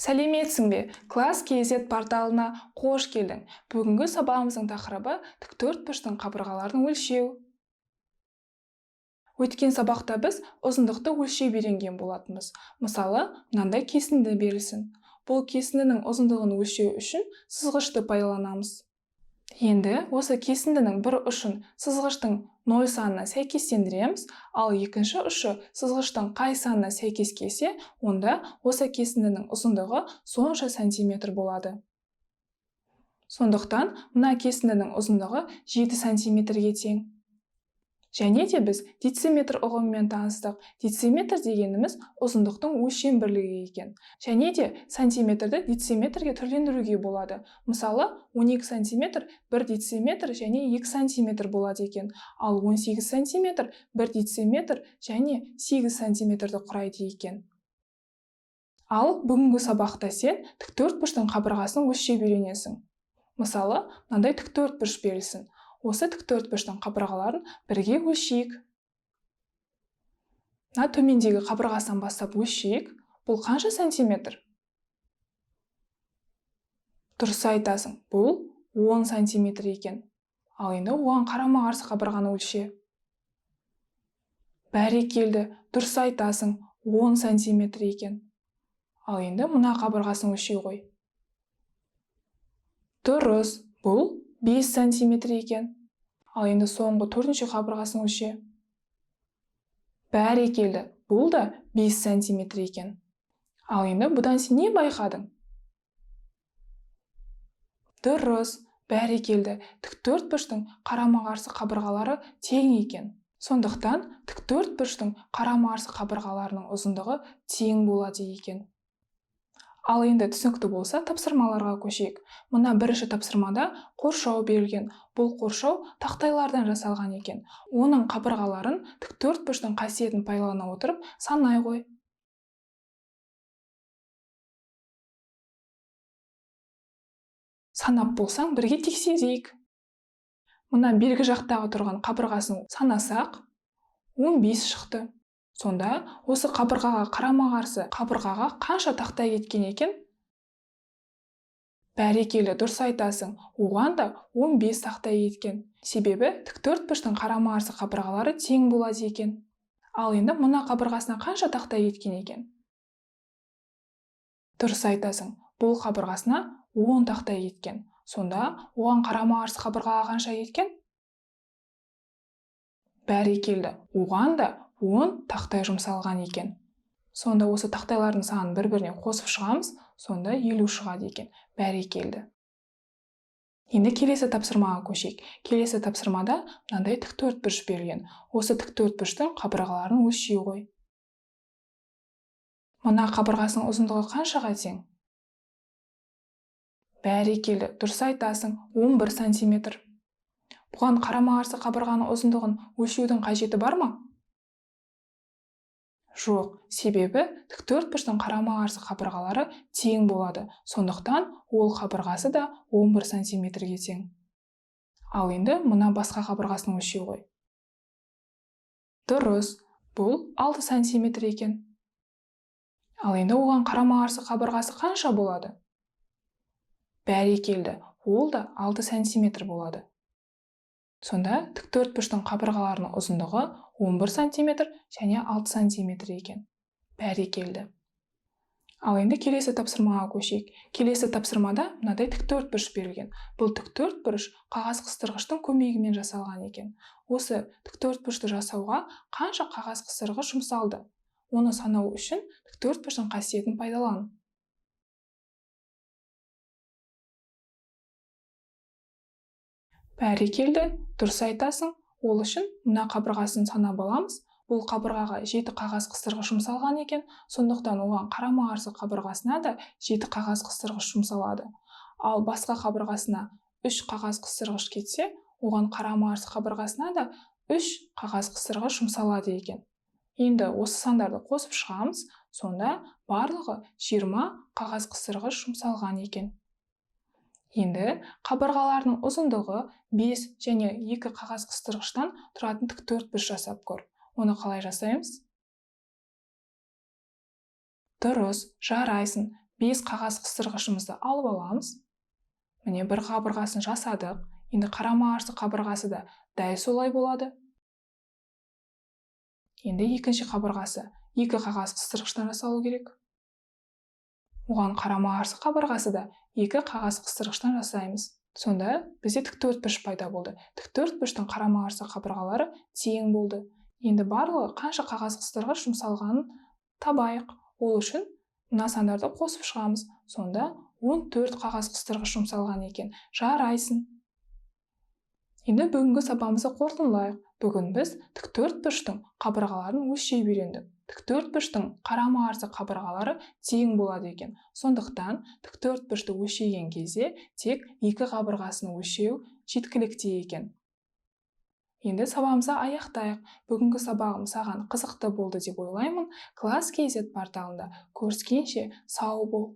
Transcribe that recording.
Сәлеметсің бе? Класс KZ порталына қош келдің. Бүгінгі сабағымыздың тақырыбы тіктөртбұрыштың қабырғаларын өлшеу. Өткен сабақта біз ұзындықты өлшеп үйренген болатынбыз. Мысалы, мынандай кесінді берілсін. Бұл кесіндінің ұзындығын өлшеу үшін сызғышты пайдаланамыз. Енді осы кесіндінің бір ұшын сызғыштың 0 санына сәйкестендіреміз, ал екінші ұшы сызғыштың қай санына сәйкес келсе, онда осы кесіндінің ұзындығы сонша сантиметр болады. Сондықтан, мына кесіндінің ұзындығы 7 сантиметрге тең. Және де біз дециметр ұғымымен таныстық. Дециметр дегеніміз ұзындықтың өлшем бірлігі екен. Және де сантиметрді дециметрге түрлендіруге болады. Мысалы, 12 сантиметр 1 дециметр және 2 сантиметр болады екен. Ал 18 сантиметр 1 дециметр және 8 сантиметрді құрайды екен. Ал бүгінгі сабақта сен тіктөртбұрыштың қабырғасын өлшеп үйренесің. Мысалы, мынандай тіктөртбұрыш берілсін. Осы тіктөртбұрыштың қабырғаларын бірге өлшейік. Мына төмендегі қабырғасынан бастап өлшейік. Бұл қанша сантиметр? Дұрыс айтасың, бұл 10 сантиметр екен. Ал енді оған қарама-қарсы қабырғаны өлше. Бәрекелді, дұрыс айтасың, 10 сантиметр екен. Ал енді мына қабырғасын өлшей ғой. Дұрыс, бұл 5 сантиметр екен. Ал енді соңғы төртінші қабырғасын өлше. Бәрекелді, бұл да 5 сантиметр екен. Ал енді бұдан сен не байқадың? Дұрыс, бәрекелді, тіктөртбұрыштың қарама-қарсы қабырғалары тең екен. Сондықтан, тіктөртбұрыштың қарама-қарсы қабырғаларының ұзындығы тең болады екен. Ал енді түсінікті болса, тапсырмаларға көшейік. Мына бірінші тапсырмада қоршау берілген. Бұл қоршау тақтайлардан жасалған екен. Оның қабырғаларын тіктөртбұрыштың қасиетін пайдалана отырып санай ғой. Санап болсаң, бірге тексерейік. Мына бергі жақтағы тұрған қабырғасын санасақ, 15 шықты. Сонда, осы қабырғаға қарама-қарсы қабырғаға қанша тақтай кеткен екен? Бәрекелді, дұрыс айтасың, оған да 15 тақтай кеткен. Себебі тіктөртбұрыштың қарама-қарсы қабырғалары тең болады екен. Ал енді мына қабырғасына қанша тақтай кеткен екен? Дұрыс айтасың, бұл қабырғасына 10 тақтай кеткен. Сонда, оған қарама-қарсы қабырғаға қанша кеткен? Бәрекелді, оған да 10 тақтай жұмсалған екен. Сонда осы тақтайлардың санын бір-біріне қосып шығамыз, сонда 50 шығады екен. Бәрекелді. Енді келесі тапсырмаға көшейік. Келесі тапсырмада мынандай тіктөртбұрыш берілген. Осы тіктөртбұрыштың қабырғаларын өлшей ғой. Мына қабырғасының ұзындығы қаншаға тең? Бәрекелді, дұрыс айтасың, 11 сантиметр. Бұған қарама-қарсы қабырғаның ұзындығын өлшеудің қажеті бар ма? Жоқ, себебі тіктөртбұрыштың қарама-қарсы қабырғалары тең болады. Сондықтан ол қабырғасы да 11 сантиметрге тең. Ал енді мына басқа қабырғасын өлшей ғой. Дұрыс, бұл 6 сантиметр екен. Ал енді оған қарама-қарсы қабырғасы қанша болады? Бәрекелді, ол да 6 сантиметр болады. Сонда тіктөртбұрыштың қабырғаларының ұзындығы 11 сантиметр және 6 сантиметр екен. Бәрекелді. Ал енді келесі тапсырмаға көшейік. Келесі тапсырмада мынадай тіктөртбұрыш берілген. Бұл тіктөртбұрыш қағаз қыстырғыштың көмегімен жасалған екен. Осы тіктөртбұрышты жасауға қанша қағаз қыстырғыш жұмсалды? Оны санау үшін тіктөртбұрыштың қасиетін пайдалан. Бәрекелді, дұрыс айтасың. Ол үшін мына қабырғасын санап аламыз. Бұл қабырғаға 7 қағаз қыстырғыш жұмсалған екен. Сондықтан оған қарама-қарсы қабырғасына да 7 қағаз қыстырғыш жұмсалады. Ал басқа қабырғасына 3 қағаз қыстырғыш кетсе, оған қарама-қарсы қабырғасына да 3 қағаз қыстырғыш жұмсалады екен. Енді осы сандарды қосып шығамыз, сонда барлығы 20 қағаз қыстырғыш жұмсалған екен. Енді қабырғалардың ұзындығы 5 және 2 қағаз қыстырғыштан тұратын тіктөртбұрыш жасап көр. Оны қалай жасаймыз? Дұрыс, жарайсың. 5 қағаз қыстырғышымызды алып аламыз. Міне бір қабырғасын жасадық. Енді қарама-қарсы қабырғасы да дәл солай болады. Енді екінші қабырғасы 2 қағаз қыстырғыштан жасалу керек. Оған қарама-қарсы қабырғасы да 2 қағаз қыстырғыштан жасаймыз. Сонда бізде тіктөртбұрыш пайда болды. Тіктөртбұрыштың қарама-қарсы қабырғалары тең болды. Енді барлығы қанша қағаз қыстырғыш жұмсалғанын табайық. Ол үшін мына сандарды қосып шығамыз. Сонда 14 қағаз қыстырғыш жұмсалған екен. Жарайсын. Енді бүгінгі сабағымызды қорытындылайық. Бүгін біз тіктөртбұрыштың қабырғаларын өлшеп үйрендік. Тіктөртбұрыштың қарама-қарсы қабырғалары тең болады екен. Сондықтан тіктөртбұрышты өлшеген кезде тек 2 қабырғасын өлшеу жеткілікті екен. Енді сабағымызды аяқтайық. Бүгінгі сабағым саған қызықты болды деп ойлаймын. Класс KZ порталында көріскенше сау бол.